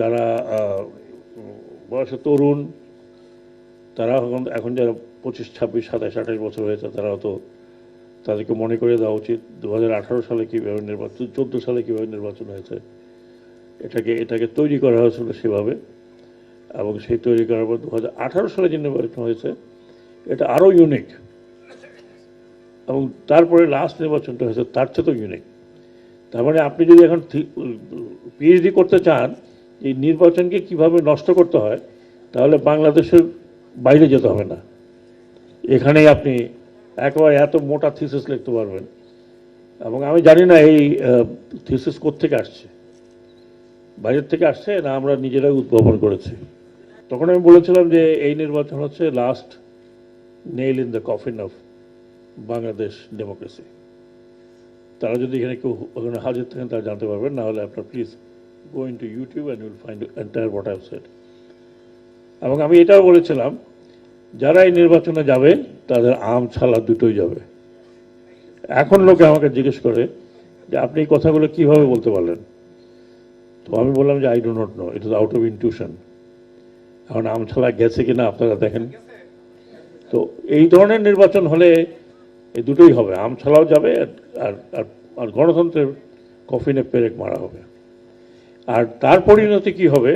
যারা বয়সে তরুণ, তারা এখন যারা 25, 26, 27, 28 বছর হয়েছে, তারা তো তাদেরকে মনে করে দেওয়া উচিত 2018 সালে কীভাবে নির্বাচন, 2014 সালে কীভাবে নির্বাচন হয়েছে, এটাকে তৈরি করা হয়েছিল সেভাবে। এবং সেই তৈরি করার পর 2018 সালে যে নির্বাচন হয়েছে এটা আরও ইউনিক, এবং তারপরে লাস্ট নির্বাচনটা হয়েছে তার চেয়ে তো ইউনিক। তার মানে আপনি যদি এখন পিএইচডি করতে চান এই নির্বাচনকে কিভাবে নষ্ট করতে হয়, তাহলে বাংলাদেশের বাইরে যেতে হবে না, এখানেই আপনি একেবারে এত মোটা থিসিস লিখতে পারবেন। এবং আমি জানি না এই থিসিস কোত্থেকে আসছে, বাইরের থেকে আসছে না আমরা নিজেরাই উদ্ভাবন করেছি। তখন আমি বলেছিলাম যে এই নির্বাচন হচ্ছে last nail in the coffin of Bangladesh democracy. তারা যদি এখানে কেউ ওখানে হাজির থাকেন তারা জানতে পারবেন, না হলে আপনার please go into YouTube and you'll find entire what I have said. এবং আমি এটাও বলেছিলাম যারা এই নির্বাচনে যাবে তাদের আম ছালা দুটোই যাবে। এখন লোকে আমাকে জিজ্ঞেস করে যে আপনি এই কথাগুলো কিভাবে বলতে পারলেন, তো আমি বললাম যে I do not know, it is out of intuition. এখন আম ছালা গেছে কিনা আপনারা দেখেন। তো এই ধরনের নির্বাচন হলে এই দুটোই হবে, আম ছালাও যাবে আর আর গণতন্ত্রের কফিনে পেরেক মারা হবে। আর তার পরিণতি কি হবে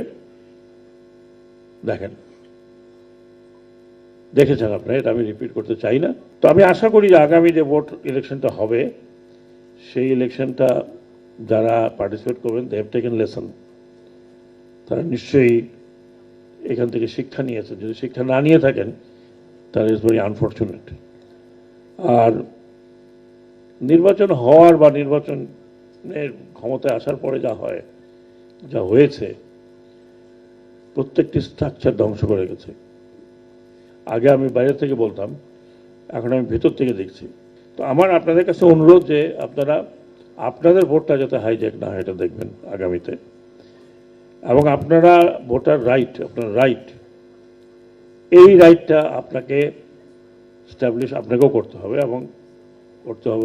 দেখেছেন আপনারা, এটা আমি রিপিট করতে চাই না। তো আমি আশা করি যে আগামী যে ভোট ইলেকশনটা হবে সেই ইলেকশনটা যারা পার্টিসিপেট করবেন দে হ্যাভ টেকেন লেসন। তারা নিশ্চয়ই এখান থেকে শিক্ষা নিয়েছে, যদি শিক্ষা না নিয়ে থাকেন তাহলে ইজ ভেরি আনফর্চুনেট। আর নির্বাচন হওয়ার বা নির্বাচনের ক্ষমতায় আসার পরে যা হয়েছে প্রত্যেকটি স্ট্রাকচার ধ্বংস করে গেছে। আগে আমি বাইরে থেকে বলতাম, এখন আমি ভেতর থেকে দেখছি। তো আমার আপনাদের কাছে অনুরোধ যে আপনারা আপনাদের ভোটটা যাতে হাইজ্যাক না হয় এটা দেখবেন আগামীতে। এবং আপনারা ভোটার রাইট, আপনার রাইট, এই রাইটটা আপনাকে স্ট্যাবলিশ আপনাকেও করতে হবে এবং করতে হবে